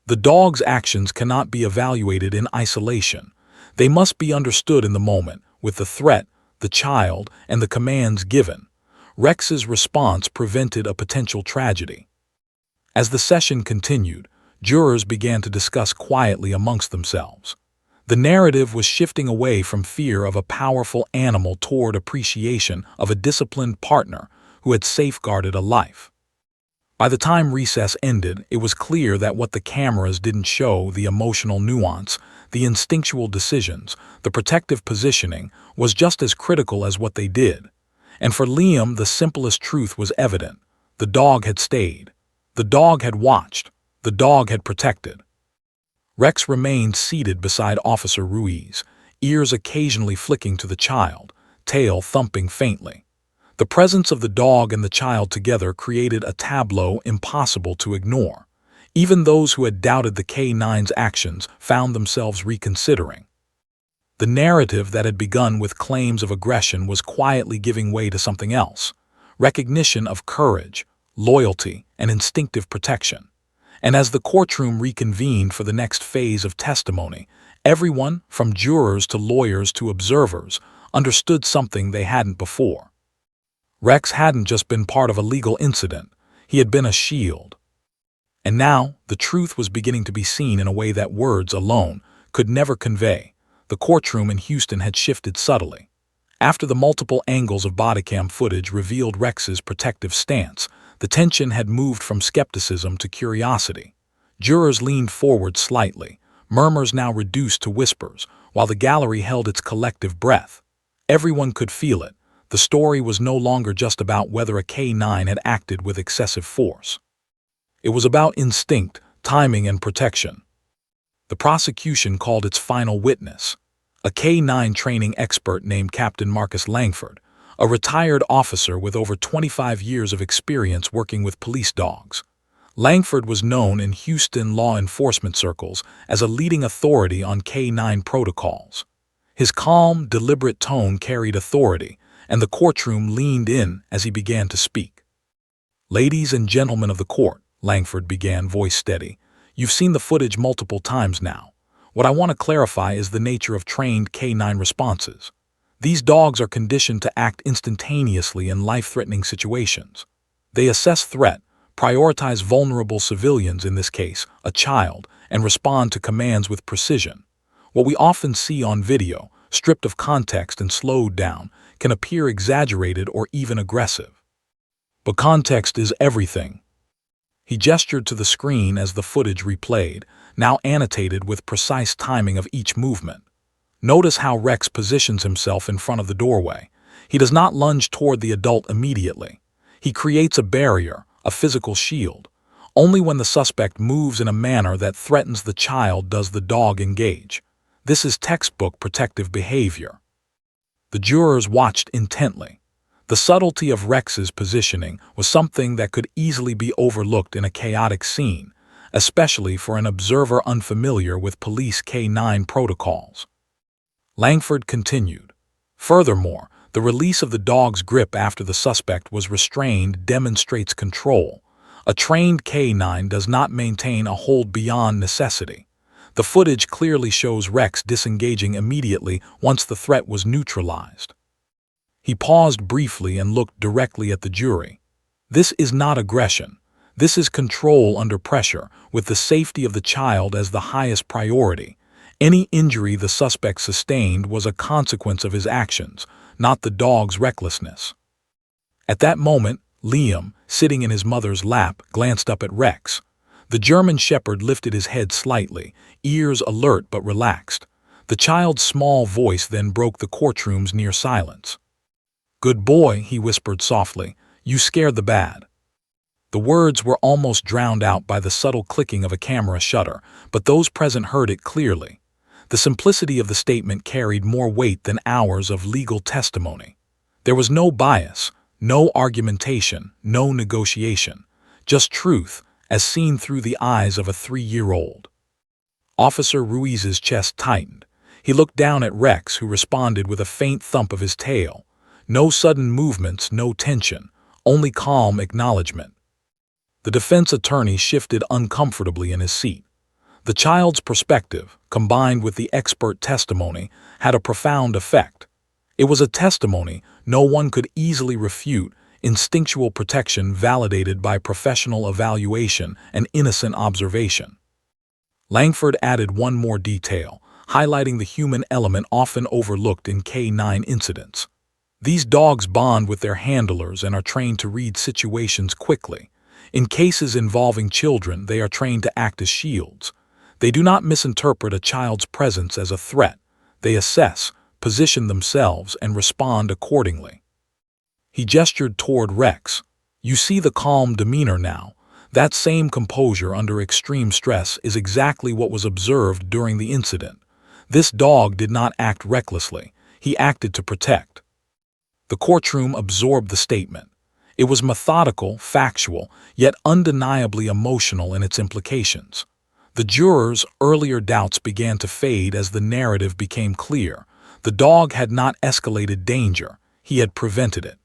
The dog's actions cannot be evaluated in isolation. They must be understood in the moment, with the threat, the child, and the commands given. Rex's response prevented a potential tragedy. As the session continued, jurors began to discuss quietly amongst themselves. The narrative was shifting away from fear of a powerful animal toward appreciation of a disciplined partner who had safeguarded a life. By the time recess ended, it was clear that what the cameras didn't show, the emotional nuance, the instinctual decisions, the protective positioning, was just as critical as what they did. And for Liam, the simplest truth was evident. The dog had stayed. The dog had watched. The dog had protected. Rex remained seated beside Officer Ruiz, ears occasionally flicking to the child, tail thumping faintly. The presence of the dog and the child together created a tableau impossible to ignore. Even those who had doubted the K-9's actions found themselves reconsidering. The narrative that had begun with claims of aggression was quietly giving way to something else: recognition of courage, loyalty, and instinctive protection. And as the courtroom reconvened for the next phase of testimony, everyone, from jurors to lawyers to observers, understood something they hadn't before. Rex hadn't just been part of a legal incident, he had been a shield. And now, the truth was beginning to be seen in a way that words alone could never convey. The courtroom in Houston had shifted subtly. After the multiple angles of bodycam footage revealed Rex's protective stance, the tension had moved from skepticism to curiosity. Jurors leaned forward slightly, murmurs now reduced to whispers, while the gallery held its collective breath. Everyone could feel it. The story was no longer just about whether a K-9 had acted with excessive force. It was about instinct, timing, and protection. The prosecution called its final witness, a K-9 training expert named Captain Marcus Langford, a retired officer with over 25 years of experience working with police dogs. Langford was known in Houston law enforcement circles as a leading authority on K-9 protocols. His calm, deliberate tone carried authority, and the courtroom leaned in as he began to speak. "Ladies and gentlemen of the court," Langford began, voice steady, "you've seen the footage multiple times now. What I want to clarify is the nature of trained K-9 responses. These dogs are conditioned to act instantaneously in life-threatening situations. They assess threat, prioritize vulnerable civilians, in this case, a child, and respond to commands with precision. What we often see on video, stripped of context and slowed down, can appear exaggerated or even aggressive. But context is everything. He gestured to the screen as the footage replayed, now annotated with precise timing of each movement. Notice how Rex positions himself in front of the doorway. He does not lunge toward the adult immediately. He creates a barrier, a physical shield. Only when the suspect moves in a manner that threatens the child does the dog engage. This is textbook protective behavior. The jurors watched intently. The subtlety of Rex's positioning was something that could easily be overlooked in a chaotic scene, especially for an observer unfamiliar with police K-9 protocols. Langford continued. Furthermore, the release of the dog's grip after the suspect was restrained demonstrates control. A trained K-9 does not maintain a hold beyond necessity. The footage clearly shows Rex disengaging immediately once the threat was neutralized. He paused briefly and looked directly at the jury. This is not aggression. This is control under pressure, with the safety of the child as the highest priority. Any injury the suspect sustained was a consequence of his actions, not the dog's recklessness. At that moment, Liam, sitting in his mother's lap, glanced up at Rex. The German shepherd lifted his head slightly, ears alert but relaxed. The child's small voice then broke the courtroom's near silence. "Good boy," he whispered softly. "You scared the bad." The words were almost drowned out by the subtle clicking of a camera shutter, but those present heard it clearly. The simplicity of the statement carried more weight than hours of legal testimony. There was no bias, no argumentation, no negotiation, just truth, as seen through the eyes of a 3-year-old. Officer Ruiz's chest tightened. He looked down at Rex, who responded with a faint thump of his tail. No sudden movements, no tension, only calm acknowledgement. The defense attorney shifted uncomfortably in his seat. The child's perspective, combined with the expert testimony, had a profound effect. It was a testimony no one could easily refute, instinctual protection validated by professional evaluation and innocent observation. Langford added one more detail, highlighting the human element often overlooked in K-9 incidents. These dogs bond with their handlers and are trained to read situations quickly. In cases involving children, they are trained to act as shields. They do not misinterpret a child's presence as a threat. They assess, position themselves, and respond accordingly. He gestured toward Rex. "You see the calm demeanor now. That same composure under extreme stress is exactly what was observed during the incident. This dog did not act recklessly. He acted to protect." The courtroom absorbed the statement. It was methodical, factual, yet undeniably emotional in its implications. The jurors' earlier doubts began to fade as the narrative became clear. The dog had not escalated danger. He had prevented it.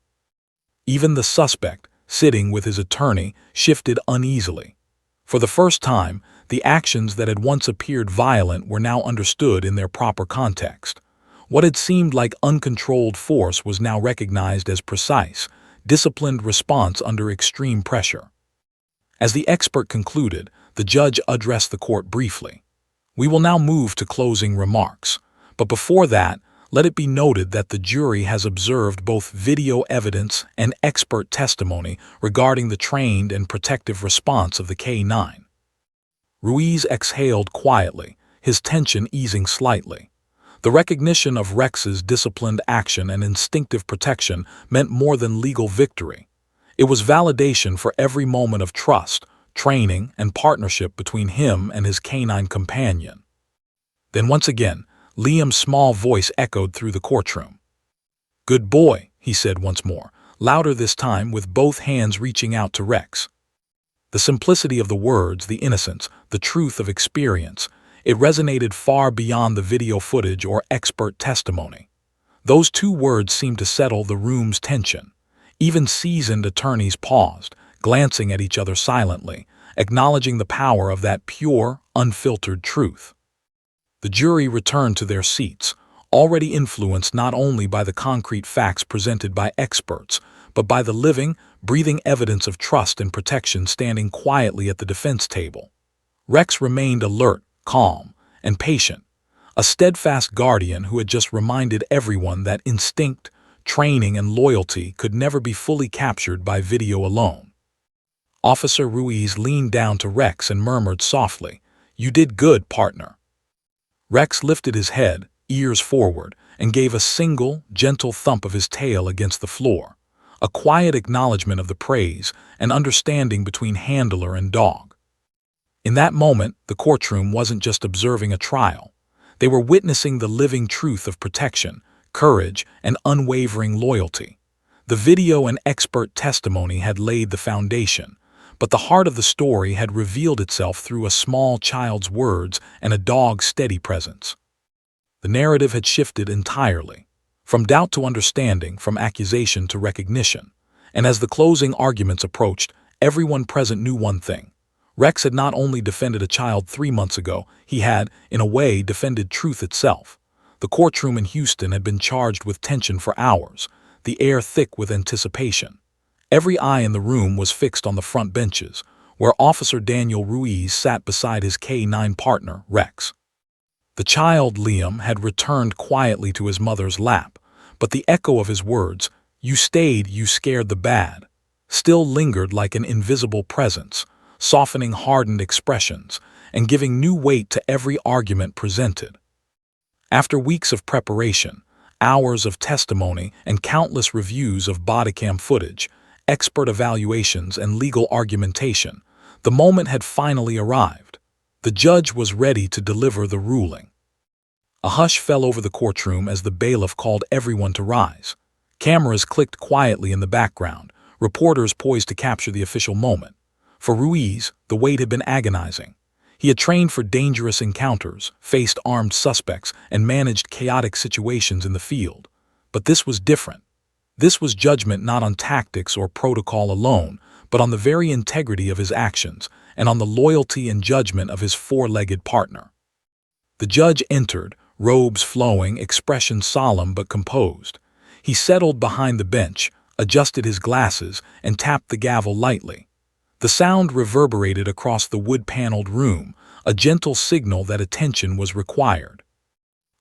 Even the suspect, sitting with his attorney, shifted uneasily. For the first time, the actions that had once appeared violent were now understood in their proper context. What had seemed like uncontrolled force was now recognized as precise, disciplined response under extreme pressure. As the expert concluded, the judge addressed the court briefly. "We will now move to closing remarks. But before that, let it be noted that the jury has observed both video evidence and expert testimony regarding the trained and protective response of the K-9. Ruiz exhaled quietly, his tension easing slightly. The recognition of Rex's disciplined action and instinctive protection meant more than legal victory. It was validation for every moment of trust, training, and partnership between him and his canine companion. Then once again, Liam's small voice echoed through the courtroom. "Good boy," he said once more, louder this time, with both hands reaching out to Rex. The simplicity of the words, the innocence, the truth of experience, it resonated far beyond the video footage or expert testimony. Those two words seemed to settle the room's tension. Even seasoned attorneys paused, glancing at each other silently, acknowledging the power of that pure, unfiltered truth. The jury returned to their seats, already influenced not only by the concrete facts presented by experts, but by the living, breathing evidence of trust and protection standing quietly at the defense table. Rex remained alert, calm, and patient, a steadfast guardian who had just reminded everyone that instinct, training, and loyalty could never be fully captured by video alone. Officer Ruiz leaned down to Rex and murmured softly, "You did good, partner." Rex lifted his head, ears forward, and gave a single, gentle thump of his tail against the floor, a quiet acknowledgement of the praise and understanding between handler and dog. In that moment, the courtroom wasn't just observing a trial. They were witnessing the living truth of protection, courage, and unwavering loyalty. The video and expert testimony had laid the foundation, but the heart of the story had revealed itself through a small child's words and a dog's steady presence. The narrative had shifted entirely, from doubt to understanding, from accusation to recognition, and as the closing arguments approached, everyone present knew one thing. Rex had not only defended a child 3 months ago, he had, in a way, defended truth itself. The courtroom in Houston had been charged with tension for hours, the air thick with anticipation. Every eye in the room was fixed on the front benches, where Officer Daniel Ruiz sat beside his K-9 partner, Rex. The child, Liam, had returned quietly to his mother's lap, but the echo of his words, "You stayed, you scared the bad," still lingered like an invisible presence, softening hardened expressions and giving new weight to every argument presented. After weeks of preparation, hours of testimony, and countless reviews of bodycam footage, expert evaluations, and legal argumentation, the moment had finally arrived. The judge was ready to deliver the ruling. A hush fell over the courtroom as the bailiff called everyone to rise. Cameras clicked quietly in the background, reporters poised to capture the official moment. For Ruiz, the wait had been agonizing. He had trained for dangerous encounters, faced armed suspects, and managed chaotic situations in the field. But this was different. This was judgment not on tactics or protocol alone, but on the very integrity of his actions and on the loyalty and judgment of his four-legged partner. The judge entered, robes flowing, expression solemn but composed. He settled behind the bench, adjusted his glasses, and tapped the gavel lightly. The sound reverberated across the wood-paneled room, a gentle signal that attention was required.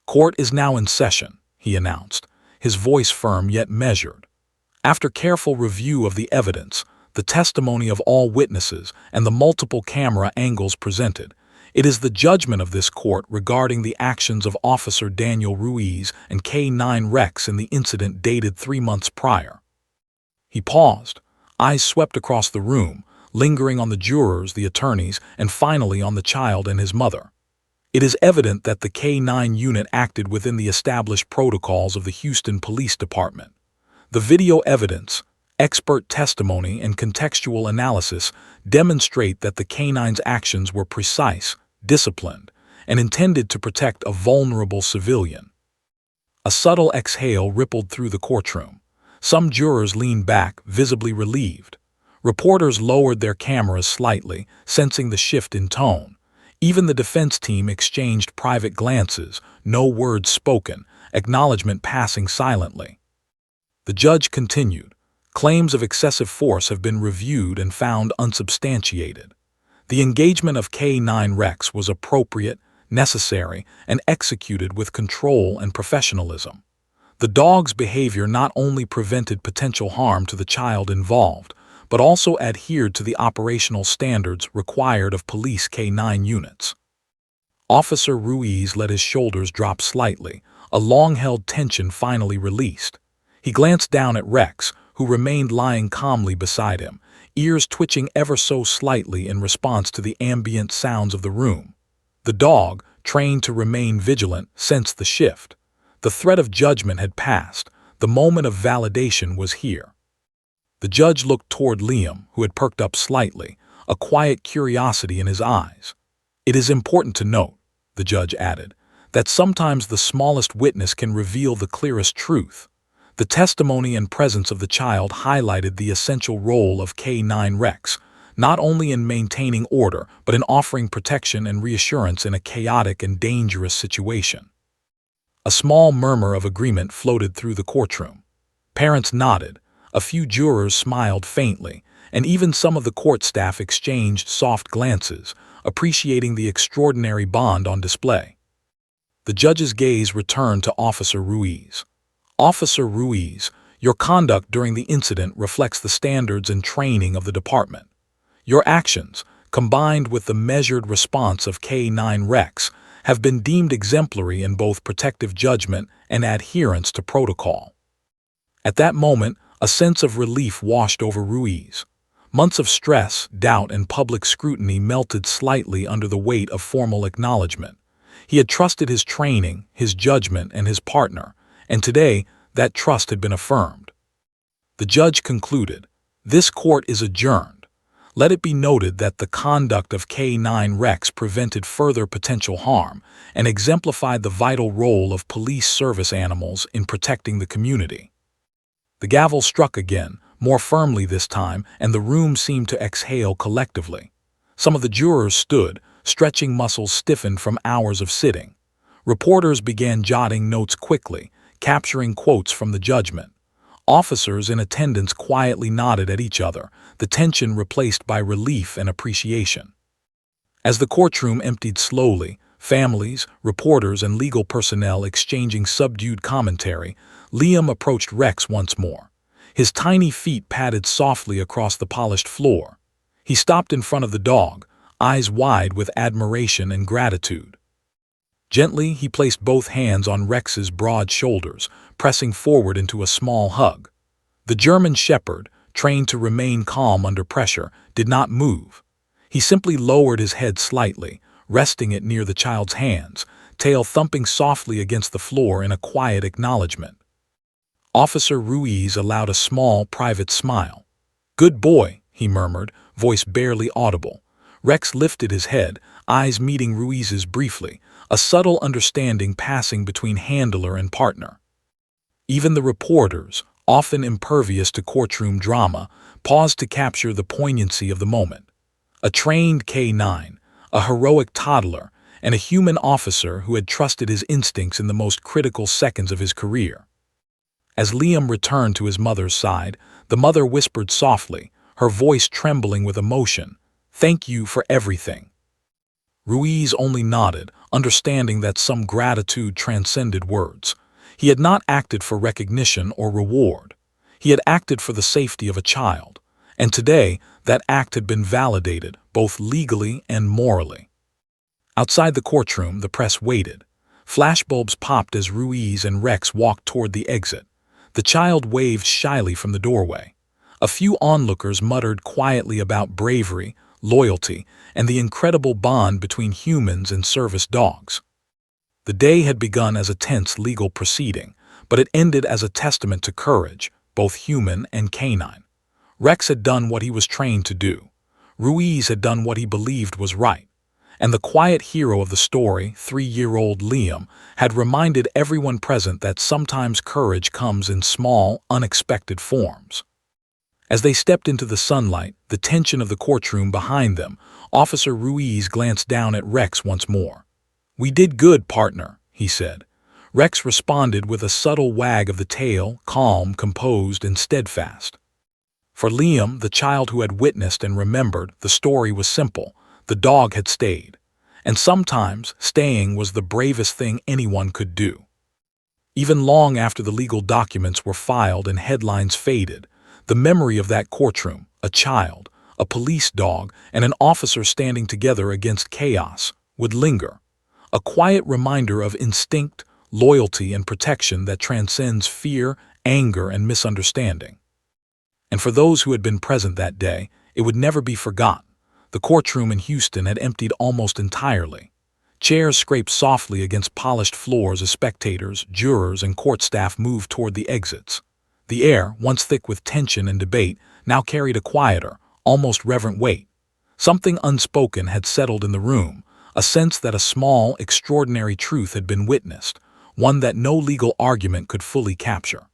"Court is now in session," he announced, his voice firm yet measured. After careful review of the evidence, the testimony of all witnesses, and the multiple camera angles presented, it is the judgment of this court regarding the actions of Officer Daniel Ruiz and K-9 Rex in the incident dated 3 months prior. He paused, eyes swept across the room, lingering on the jurors, the attorneys, and finally on the child and his mother. It is evident that the K-9 unit acted within the established protocols of the Houston Police Department. The video evidence, expert testimony, and contextual analysis demonstrate that the K-9's actions were precise, disciplined, and intended to protect a vulnerable civilian. A subtle exhale rippled through the courtroom. Some jurors leaned back, visibly relieved. Reporters lowered their cameras slightly, sensing the shift in tone. Even the defense team exchanged private glances, no words spoken, acknowledgement passing silently. The judge continued, "Claims of excessive force have been reviewed and found unsubstantiated. The engagement of K-9 Rex was appropriate, necessary, and executed with control and professionalism. The dog's behavior not only prevented potential harm to the child involved, but also adhered to the operational standards required of police K-9 units." Officer Ruiz let his shoulders drop slightly, a long-held tension finally released. He glanced down at Rex, who remained lying calmly beside him, ears twitching ever so slightly in response to the ambient sounds of the room. The dog, trained to remain vigilant, sensed the shift. The threat of judgment had passed. The moment of validation was here. The judge looked toward Liam, who had perked up slightly, a quiet curiosity in his eyes. "It is important to note," the judge added, "that sometimes the smallest witness can reveal the clearest truth." The testimony and presence of the child highlighted the essential role of K-9 Rex, not only in maintaining order, but in offering protection and reassurance in a chaotic and dangerous situation. A small murmur of agreement floated through the courtroom. Parents nodded, a few jurors smiled faintly, and even some of the court staff exchanged soft glances, appreciating the extraordinary bond on display. The judge's gaze returned to Officer Ruiz. Officer Ruiz, your conduct during the incident reflects the standards and training of the department. Your actions, combined with the measured response of K-9 Rex, have been deemed exemplary in both protective judgment and adherence to protocol. At that moment, a sense of relief washed over Ruiz. Months of stress, doubt, and public scrutiny melted slightly under the weight of formal acknowledgement. He had trusted his training, his judgment, and his partner, and today that trust had been affirmed. The judge concluded, "This court is adjourned. Let it be noted that the conduct of K-9 Rex prevented further potential harm and exemplified the vital role of police service animals in protecting the community." The gavel struck again, more firmly this time, and the room seemed to exhale collectively. Some of the jurors stood, stretching muscles stiffened from hours of sitting. Reporters began jotting notes quickly, capturing quotes from the judgment. Officers in attendance quietly nodded at each other, the tension replaced by relief and appreciation. As the courtroom emptied slowly, families, reporters, and legal personnel exchanging subdued commentary, Liam approached Rex once more. His tiny feet padded softly across the polished floor. He stopped in front of the dog, eyes wide with admiration and gratitude. Gently, he placed both hands on Rex's broad shoulders, pressing forward into a small hug. The German shepherd, trained to remain calm under pressure, did not move. He simply lowered his head slightly, resting it near the child's hands, tail thumping softly against the floor in a quiet acknowledgement. Officer Ruiz allowed a small, private smile. "Good boy," he murmured, voice barely audible. Rex lifted his head, eyes meeting Ruiz's briefly, a subtle understanding passing between handler and partner. Even the reporters, often impervious to courtroom drama, paused to capture the poignancy of the moment. A trained K-9, a heroic toddler, and a human officer who had trusted his instincts in the most critical seconds of his career. As Liam returned to his mother's side, the mother whispered softly, her voice trembling with emotion, "Thank you for everything." Ruiz only nodded, understanding that some gratitude transcended words. He had not acted for recognition or reward. He had acted for the safety of a child, and today that act had been validated, both legally and morally. Outside the courtroom, the press waited. Flashbulbs popped as Ruiz and Rex walked toward the exit. The child waved shyly from the doorway. A few onlookers muttered quietly about bravery, loyalty, and the incredible bond between humans and service dogs. The day had begun as a tense legal proceeding, but it ended as a testament to courage, both human and canine. Rex had done what he was trained to do. Ruiz had done what he believed was right. And the quiet hero of the story, 3-year-old Liam, had reminded everyone present that sometimes courage comes in small, unexpected forms. As they stepped into the sunlight, the tension of the courtroom behind them, Officer Ruiz glanced down at Rex once more. "We did good, partner," he said. Rex responded with a subtle wag of the tail, calm, composed, and steadfast. For Liam, the child who had witnessed and remembered, the story was simple. The dog had stayed. And sometimes, staying was the bravest thing anyone could do. Even long after the legal documents were filed and headlines faded, the memory of that courtroom, a child, a police dog, and an officer standing together against chaos, would linger. A quiet reminder of instinct, loyalty, and protection that transcends fear, anger, and misunderstanding. And for those who had been present that day, it would never be forgotten. The courtroom in Houston had emptied almost entirely. Chairs scraped softly against polished floors as spectators, jurors, and court staff moved toward the exits. The air, once thick with tension and debate, now carried a quieter, almost reverent weight. Something unspoken had settled in the room, a sense that a small, extraordinary truth had been witnessed, one that no legal argument could fully capture.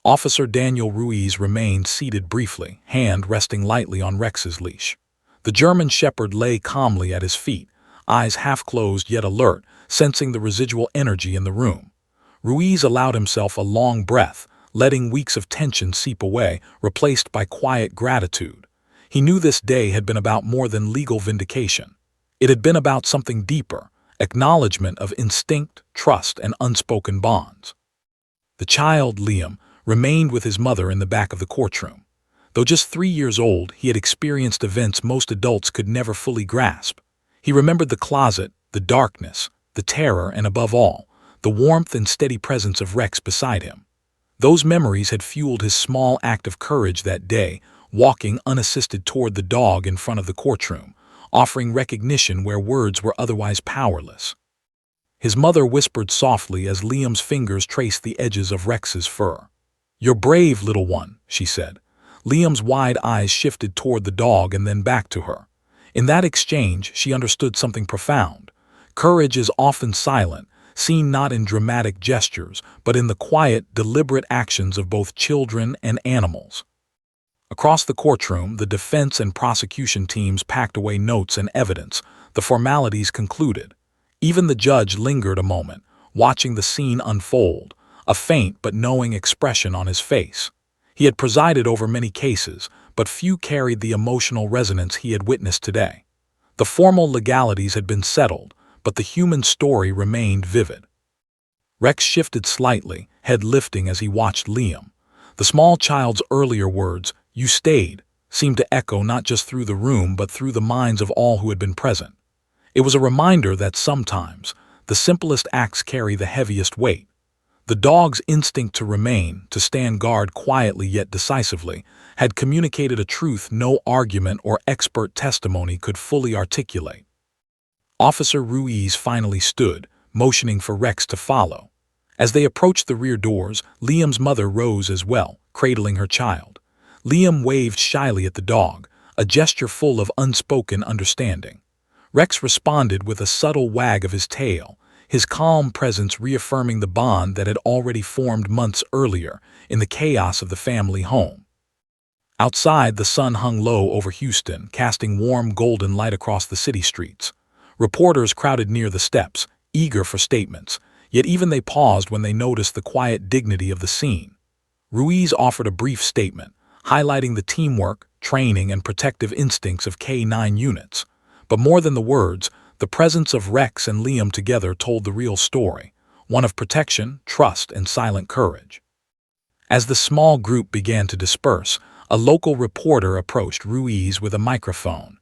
Officer Daniel Ruiz remained seated briefly, hand resting lightly on Rex's leash. The German shepherd lay calmly at his feet, eyes half closed yet alert, sensing the residual energy in the room. Ruiz allowed himself a long breath, letting weeks of tension seep away, replaced by quiet gratitude. He knew this day had been about more than legal vindication. It had been about something deeper, acknowledgement of instinct, trust, and unspoken bonds. The child, Liam, remained with his mother in the back of the courtroom. Though just 3 years old, he had experienced events most adults could never fully grasp. He remembered the closet, the darkness, the terror, and above all, the warmth and steady presence of Rex beside him. Those memories had fueled his small act of courage that day, walking unassisted toward the dog in front of the courtroom, offering recognition where words were otherwise powerless. His mother whispered softly as Liam's fingers traced the edges of Rex's fur. "You're brave, little one," she said. Liam's wide eyes shifted toward the dog and then back to her. In that exchange, she understood something profound. Courage is often silent, seen not in dramatic gestures, but in the quiet, deliberate actions of both children and animals. Across the courtroom, the defense and prosecution teams packed away notes and evidence. The formalities concluded. Even the judge lingered a moment, watching the scene unfold, a faint but knowing expression on his face. He had presided over many cases, but few carried the emotional resonance he had witnessed today. The formal legalities had been settled, but the human story remained vivid. Rex shifted slightly, head lifting as he watched Liam. The small child's earlier words, "You stayed," seemed to echo not just through the room but through the minds of all who had been present. It was a reminder that sometimes the simplest acts carry the heaviest weight. The dog's instinct to remain, to stand guard quietly yet decisively, had communicated a truth no argument or expert testimony could fully articulate. Officer Ruiz finally stood, motioning for Rex to follow. As they approached the rear doors, Liam's mother rose as well, cradling her child. Liam waved shyly at the dog, a gesture full of unspoken understanding. Rex responded with a subtle wag of his tail, his calm presence reaffirming the bond that had already formed months earlier in the chaos of the family home. Outside, the sun hung low over Houston, casting warm golden light across the city streets. Reporters crowded near the steps, eager for statements, yet even they paused when they noticed the quiet dignity of the scene. Ruiz offered a brief statement, highlighting the teamwork, training, and protective instincts of K-9 units. But more than the words, the presence of Rex and Liam together told the real story, one of protection, trust, and silent courage. As the small group began to disperse, a local reporter approached Ruiz with a microphone.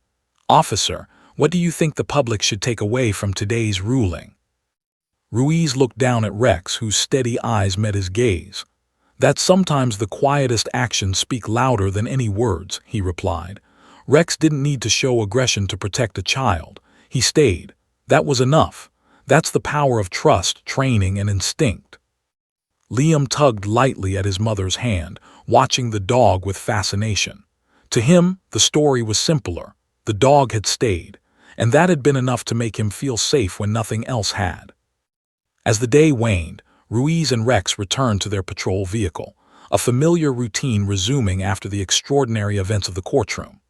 "Officer, what do you think the public should take away from today's ruling?" Ruiz looked down at Rex, whose steady eyes met his gaze. "That sometimes the quietest actions speak louder than any words," he replied. Rex didn't need to show aggression to protect a child. He stayed. That was enough. That's the power of trust, training, and instinct. Liam tugged lightly at his mother's hand, watching the dog with fascination. To him, the story was simpler. The dog had stayed, and that had been enough to make him feel safe when nothing else had. As the day waned, Ruiz and Rex returned to their patrol vehicle, a familiar routine resuming after the extraordinary events of the courtroom.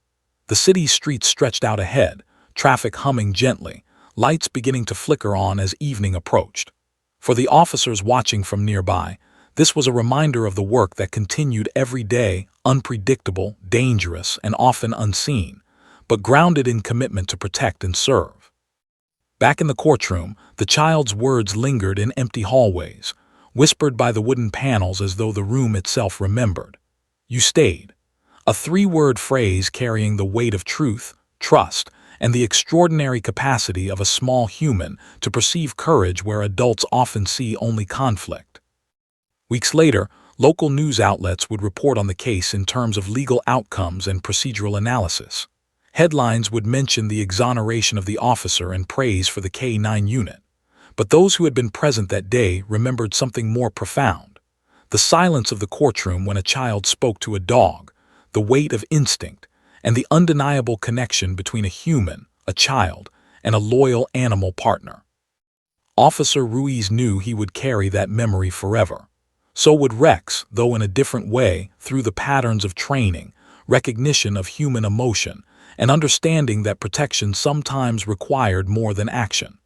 The city's streets stretched out ahead, traffic humming gently, lights beginning to flicker on as evening approached. For the officers watching from nearby, this was a reminder of the work that continued every day, unpredictable, dangerous, and often unseen, but grounded in commitment to protect and serve. Back in the courtroom, the child's words lingered in empty hallways, whispered by the wooden panels as though the room itself remembered. "You stayed." A three-word phrase carrying the weight of truth, trust, and the extraordinary capacity of a small human to perceive courage where adults often see only conflict. Weeks later, local news outlets would report on the case in terms of legal outcomes and procedural analysis. Headlines would mention the exoneration of the officer and praise for the K-9 unit. But those who had been present that day remembered something more profound. The silence of the courtroom when a child spoke to a dog, the weight of instinct, and the undeniable connection between a human, a child, and a loyal animal partner. Officer Ruiz knew he would carry that memory forever. So would Rex, though in a different way, through the patterns of training, recognition of human emotion, and understanding that protection sometimes required more than action.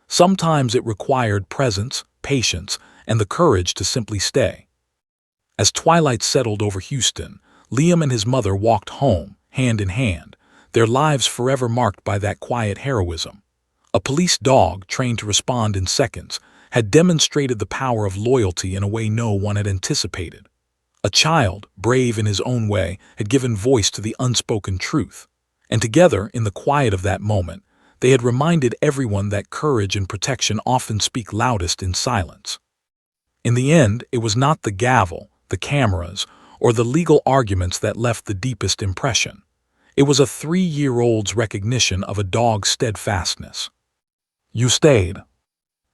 Sometimes it required presence, patience, and the courage to simply stay. As twilight settled over Houston, Liam and his mother walked home, hand in hand, their lives forever marked by that quiet heroism. A police dog, trained to respond in seconds, had demonstrated the power of loyalty in a way no one had anticipated. A child, brave in his own way, had given voice to the unspoken truth. And together, in the quiet of that moment, they had reminded everyone that courage and protection often speak loudest in silence. In the end, it was not the gavel, the cameras, or the legal arguments that left the deepest impression. It was a 3-year-old's recognition of a dog's steadfastness. "You stayed."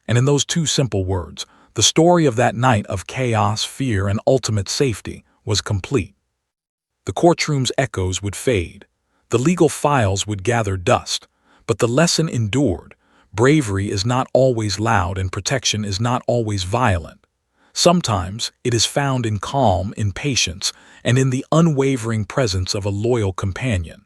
And in those two simple words, the story of that night of chaos, fear, and ultimate safety was complete. The courtroom's echoes would fade. The legal files would gather dust. But the lesson endured. Bravery is not always loud and protection is not always violent. Sometimes it is found in calm, in patience, and in the unwavering presence of a loyal companion.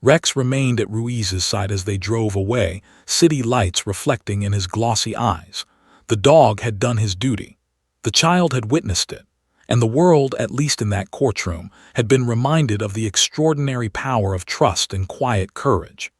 Rex remained at Ruiz's side as they drove away, city lights reflecting in his glossy eyes. The dog had done his duty. The child had witnessed it. And the world, at least in that courtroom, had been reminded of the extraordinary power of trust and quiet courage.